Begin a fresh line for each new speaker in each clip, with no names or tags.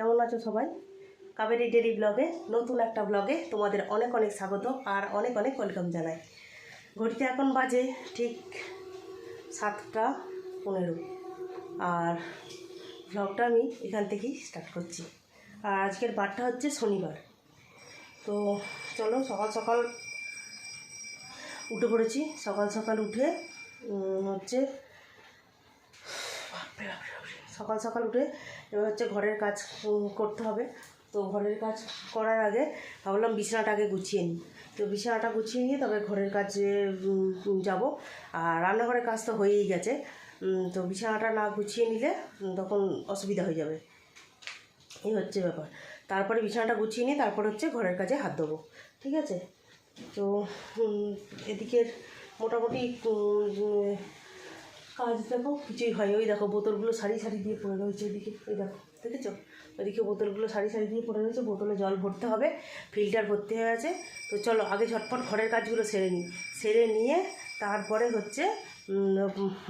কেমন আছো সবাই? কাবেরী ডেইলি ব্লগে নতুন একটা ব্লগে তোমাদের অনেক অনেক স্বাগত আর অনেক অনেক ওয়েলকাম জানাই। ঘড়িতে এখন বাজে ঠিক 7:15 আর ব্লগটা আমি এখান থেকেই স্টার্ট করছি। আর আজকের বারটা হচ্ছে শনিবার। তো চলো, সকাল সকাল উঠে পড়েছি। সকাল সকাল উঠে সকাল সকাল উঠে এবার হচ্ছে ঘরের কাজ করতে হবে। তো ঘরের কাজ করার আগে ভাবলাম বিছানাটা আগে গুছিয়ে নিই। তো বিছানাটা গুছিয়ে নিয়ে তবে ঘরের কাজে যাব। আর রান্নাঘরের কাজ তো হয়েই গেছে, তো বিছানাটা না গুছিয়ে নিলে তখন অসুবিধা হয়ে যাবে, এই হচ্ছে ব্যাপার। তারপরে বিছানাটা গুছিয়ে নিয়ে তারপর হচ্ছে ঘরের কাজে হাত দেবো, ঠিক আছে? তো এদিকের মোটামুটি কাজ দেখো কিছুই হয়। ওই দেখো বোতলগুলো সারি সারি দিয়ে পড়ে রয়েছে এদিকে, ওই দেখো দেখেছো? ওইদিকে বোতলগুলো সারি সারি দিয়ে পড়ে রয়েছে। বোতলে জল ভরতে হবে, ফিল্টার ভর্তি হয়ে আছে। তো চলো আগে ঝটপট ঘরের কাজগুলো সেরে নিই, সেরে নিয়ে তারপরে হচ্ছে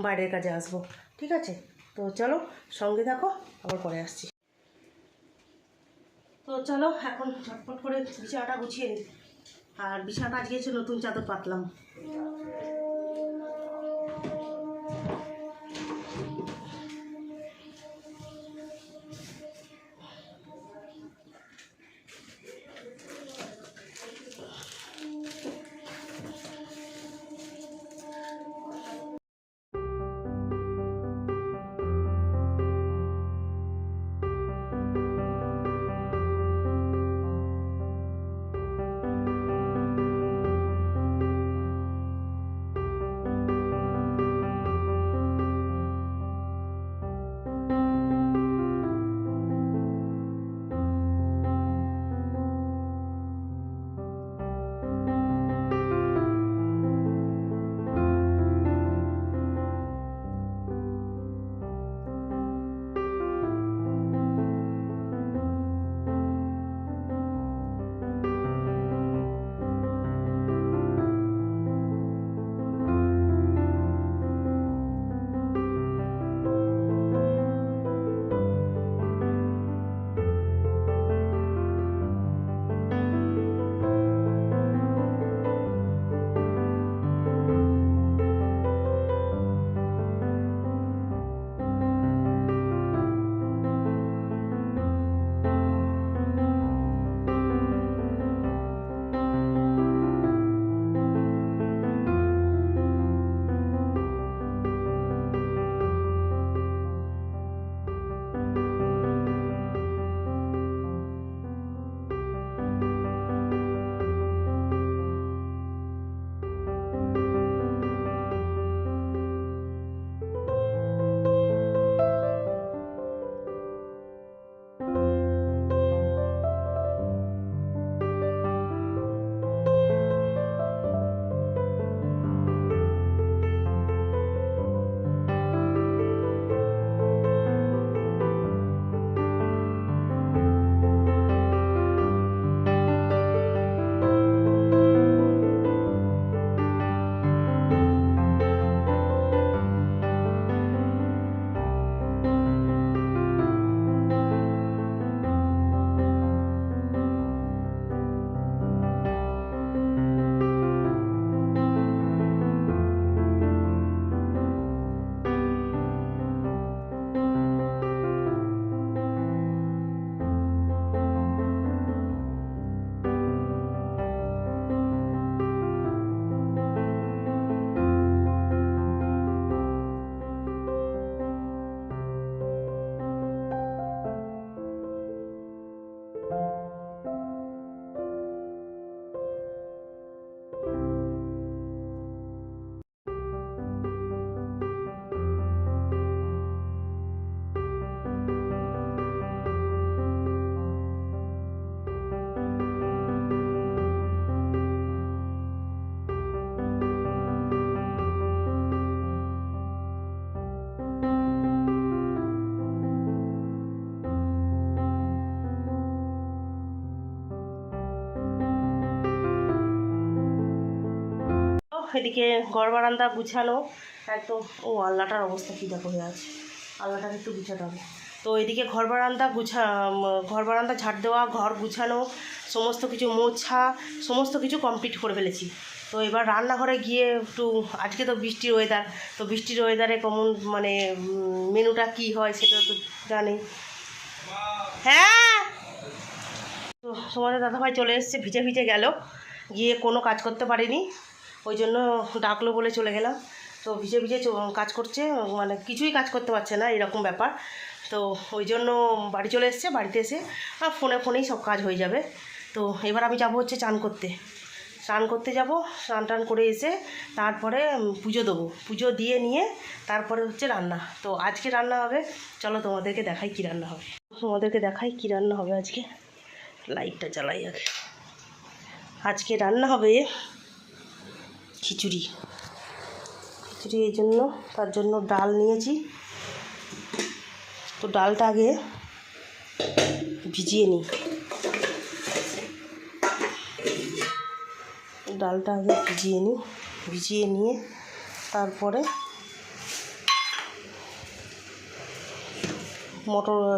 বাইরের কাজে আসবো, ঠিক আছে? তো চলো সঙ্গে থাকো, আবার পরে আসছি। তো চলো এখন ঝটপট করে বিছানাটা গুছিয়ে নিই। আর বিছানাটা আজকে হচ্ছে নতুন চাদর পাতলাম। এদিকে ঘর বারান্দা গুছানো একদম। ও আল্লাটার অবস্থা কী দেখো হয়ে আছে, আল্লাটাকে একটু গুছাতে হবে। তো এদিকে ঘর বারান্দা ঝাড় দেওয়া, ঘর গুছানো, সমস্ত কিছু মোছা, সমস্ত কিছু কমপ্লিট করে ফেলেছি। তো এবার রান্নাঘরে গিয়ে একটু, আজকে তো বৃষ্টির ওয়েদার, তো বৃষ্টির ওয়েদারে কেমন মানে মেনুটা কি হয় সেটা তো জানি। হ্যাঁ, তো তোমাদের দাদাভাই চলে এসেছে, ভিজে ভিজে গেল, গিয়ে কোনো কাজ করতে পারিনি, ওই জন্য ডাকলো বলে চলে গেলাম। তো ভিজে ভিজে কাজ করছে, মানে কিছুই কাজ করতে পারছে না, এরকম ব্যাপার। তো ওই জন্য বাড়ি চলে এসেছে, বাড়িতে এসে ফোনেই সব কাজ হয়ে যাবে। তো এবার আমি যাব হচ্ছে স্নান করতে যাব, স্নান টান করে এসে তারপরে পুজো দেবো, পুজো দিয়ে নিয়ে তারপরে হচ্ছে রান্না। তো আজকে রান্না হবে, চলো তোমাদেরকে দেখাই কী রান্না হবে। আজকে লাইটটা জ্বালাই আগে। আজকে রান্না হবে খিচুড়ি। এই জন্য, তার জন্য ডাল নিয়েছি। তো ডালটা আগে ভিজিয়ে নিই, ভিজিয়ে নিয়ে তারপরে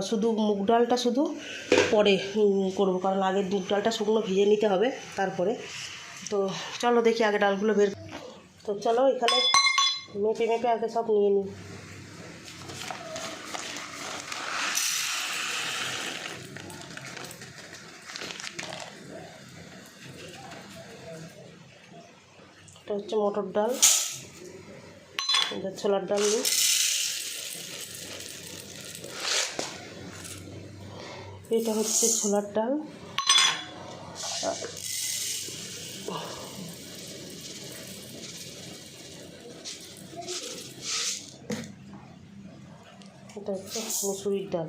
শুধু মুগ ডালটা শুধু পরে করবো, কারণ আগে মুগ ডালটা শুকনো ভিজিয়ে নিতে হবে তারপরে। তো চলো দেখি আগে ডালগুলো বের। তো চলো এখানে মেপে আগে সব নিয়ে নিই। এটা হচ্ছে মটর ডাল, এটা ছোলার ডাল নিই। এটা হচ্ছে ছোলার ডাল, এটা হচ্ছে মুসুরির ডাল।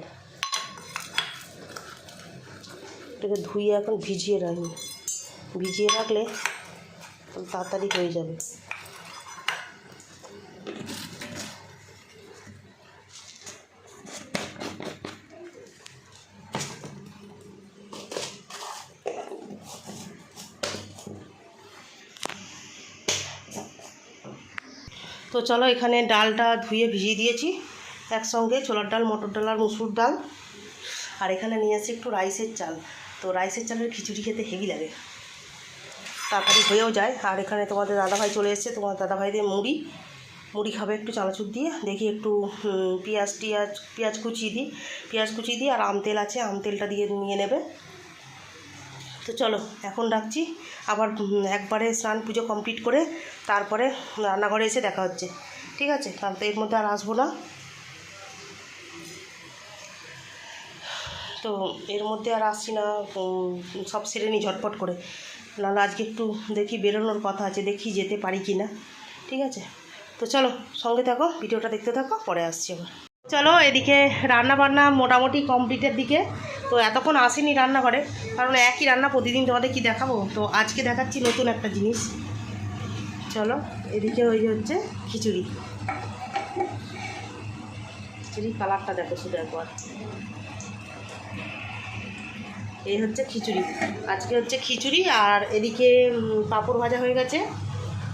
এটাকে ধুয়ে এখন ভিজিয়ে রাখলে তাড়াতাড়ি হয়ে যাবে। তো চলো এখানে ডালটা ধুয়ে ভিজিয়ে দিয়েছি একসঙ্গে, ছোলার ডাল, মটর ডাল আর মুসুর ডাল। আর এখানে নিয়ে আসি একটু রাইসের চাল। তো রাইসের চালের খিচুড়ি খেতে হেভি লাগে, তাড়াতাড়ি হয়েও যায়। আর এখানে তোমাদের দাদাভাই চলে এসেছে, তোমার দাদাভাই দিয়ে মুড়ি খাবে একটু চানাচুর দিয়ে। দেখি একটু পেঁয়াজ কুচিয়ে দিই, আর আম তেল আছে, আম তেলটা দিয়ে নিয়ে নেবে। তো চলো এখন রাখছি, আবার একবারে স্নান পুজো কমপ্লিট করে তারপরে রান্নাঘরে এসে দেখা হচ্ছে, ঠিক আছে? কারণ তো এর মধ্যে আর আসবো না, তো এর মধ্যে আর আসছি না, সব সেরে নিই ঝটপট করে। নাহলে আজকে একটু দেখি বেরোনোর কথা আছে, দেখি যেতে পারি কি না, ঠিক আছে? তো চলো সঙ্গে থাকো, ভিডিওটা দেখতে থাকো, পরে আসছি আবার। চলো এদিকে রান্না বান্না মোটামুটি কমপ্লিটের দিকে। তো এতক্ষণ আসিনি রান্নাঘরে, কারণ একই রান্না প্রতিদিন তোমাদের কি দেখাবো, তো আজকে দেখাচ্ছি নতুন একটা জিনিস। চলো এদিকে ওই যে হচ্ছে খিচুড়ি কালারটা দেখো শুধু একবার। এই হচ্ছে খিচুড়ি, আজকে হচ্ছে খিচুড়ি। আর এদিকে পাঁপড় ভাজা হয়ে গেছে,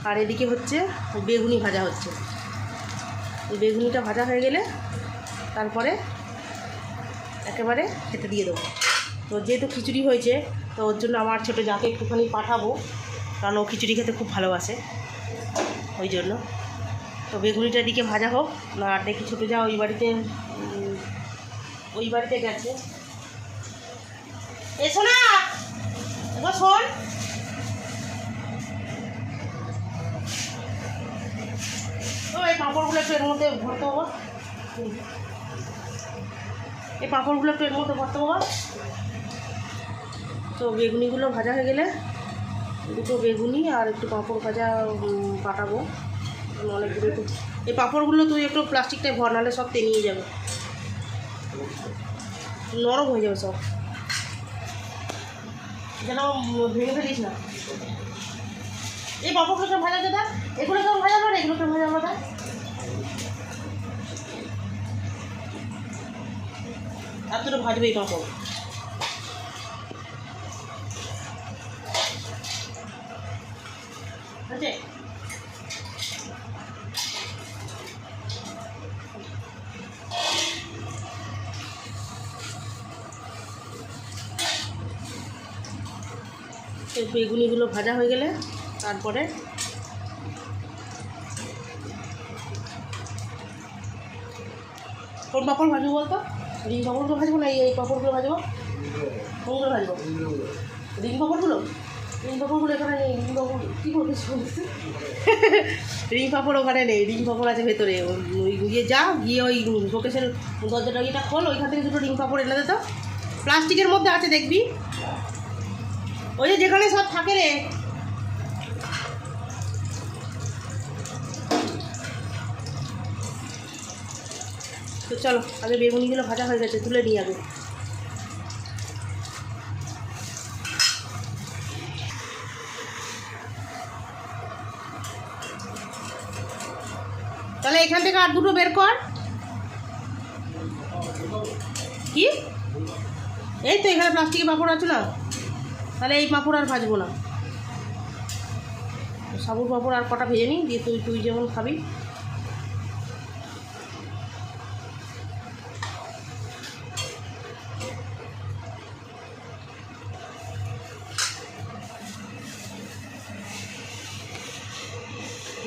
আর এদিকে হচ্ছে বেগুনি ভাজা হচ্ছে। বেগুনিটা ভাজা হয়ে গেলে তারপরে একেবারে খেতে দিয়ে দেবো। তো যেহেতু খিচুড়ি হয়েছে, তো ওর জন্য আমার ছোটো যাকে একটুখানি পাঠাবো, কারণ ও খিচুড়ি খেতে খুব ভালোবাসে, ওই জন্য। তো বেগুনিটার দিকে ভাজা হোক, আর দেখি ছোটো যা ওই বাড়িতে গেছে। এসো না, এবার শোন, তো এই পাঁপড়গুলো একটু এর মধ্যে ভরতে হবো, তো বেগুনিগুলো ভাজা হয়ে গেলে দুটো বেগুনি আর একটু পাঁপড় ভাজা পাঠাবো অনেকগুলো। একটু এই পাঁপড়গুলো তুই একটু প্লাস্টিকটায় ভর, নাহলে সব তেনিয়ে যাবে, নরম হয়ে যাবে সব, যেন ভেঙে ফেলিস না। এই পাঁপড়গুলোকে ভাজা দাদা, এগুলো কেমন ভাজা না, এগুলোকে ভাজা দাদা। আর তোরা ভাজবে এই পাঁপড়, আছে? এই বেগুনিগুলো ভাজা হয়ে গেলে তারপরে কোন পাঁপড় ভাজবো বলতো? রিং পাঁপড়গুলো ভাজবো না এই পাঁপড়গুলো ভাজবো? কোনগুলো ভাজবো? রিং পাঁপড়গুলো এখানে নেই। রিং পাঁপড় কী করছিস? রিং পাঁপড় ওখানে নেই, রিং পাঁপড় আছে ভেতরে। ওই গিয়ে যা গিয়ে ওই শোকেসের দরজাটা ইয়েটা খোল, ওইখান থেকে দুটো রিং পাঁপড় এনে দে তো। প্লাস্টিকের মধ্যে আছে দেখবি, ওই যে যেখানে সব থাকে রে। তো চলো, আগে বেগুনিগুলো ভাজা হয়ে গেছে, তুলে নিয়ে যাবে। তাহলে এখান থেকে আর দুটো বের কর। কি এই তো এখানে প্লাস্টিকের পাঁপড় আছে না, তাহলে এই পাঁপড় আর ভাজবো না। সাবুর পাঁপড় আর কটা ভেজে নিই, দিয়ে তুই যেমন খাবি।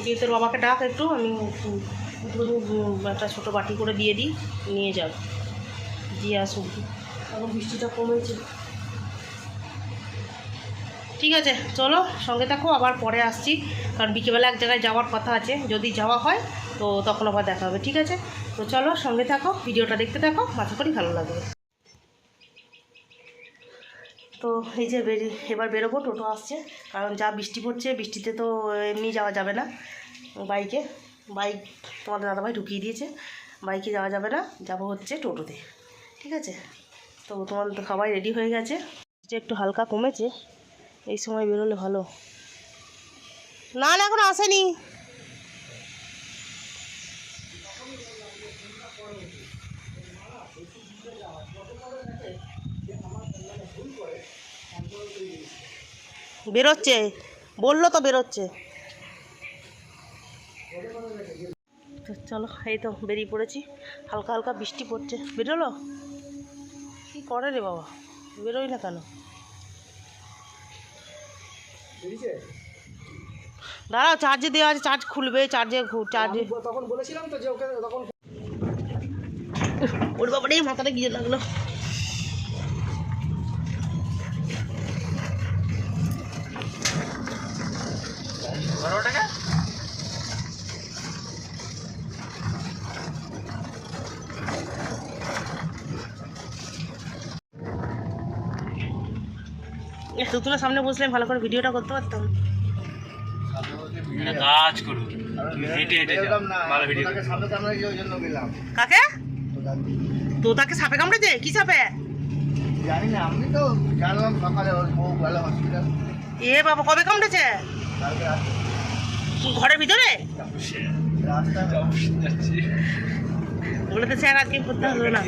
দিয়ে তোর বাবাকে ডাক একটু, আমি একটা ছোটো বাটি করে দিয়ে দিই, নিয়ে যাব, দিয়ে আসুন। এখন বৃষ্টিটা কমেছে। ঠিক আছে চলো, সঙ্গে থাকো, আবার পরে আসছি, কারণ বিকেলবেলা এক জায়গায় যাওয়ার কথা আছে, যদি যাওয়া হয় তো তখন আবার দেখা হবে। ঠিক আছে, তো চলো সঙ্গে থাকো, ভিডিওটা দেখতে থাকো, আশা করি ভালো লাগবে। তো এই যে এবার বেরোবো, টোটো আসছে, কারণ যা বৃষ্টি পড়ছে, বৃষ্টিতে তো এমনি যাওয়া যাবে না। বাইক তোমাদের দাদাভাই ঢুকিয়ে দিয়েছে, বাইকে যাওয়া যাবে না, যাবো হচ্ছে টোটোতে। ঠিক আছে, তো তোমাদের তো সবাই রেডি হয়ে গেছে, যে একটু হালকা কমেছে, এই সময় বেরোলে ভালো। না এখন আসেনি। বেরোচ্ছে, বললো তো বেরোচ্ছে। তো চলো, এই তো বেরিয়ে পড়েছি, হালকা হালকা বৃষ্টি পড়ছে। বেরোলো কি করে রে বাবা, বেরোই না কেন? দাঁড়াও, চার্জে দেওয়া আছে, চার্জ খুলবে, চার্জে তখন বলেছিলাম তো যে ওকে তখন। ওর বাবারে মাথাটা গিয়ে লাগলো। তুতুনের সামনে বসলে ভালো করে ভিডিওটা করতে পারতাম।
কাজ করুন, হেঁটে হেঁটে ভালো ভিডিও।
কাকে? তো তাকে সাপে কামড়েছে? কি সাপে
জানি না, আমি তো জানলাম সকালে ওর বউ গেল হসপিটাল।
এ বাবা, কবে কামড়েছে? ঘরের ভিতরে?
রাস্তায়
বলে তো স্যার আজকে করতে হবে না।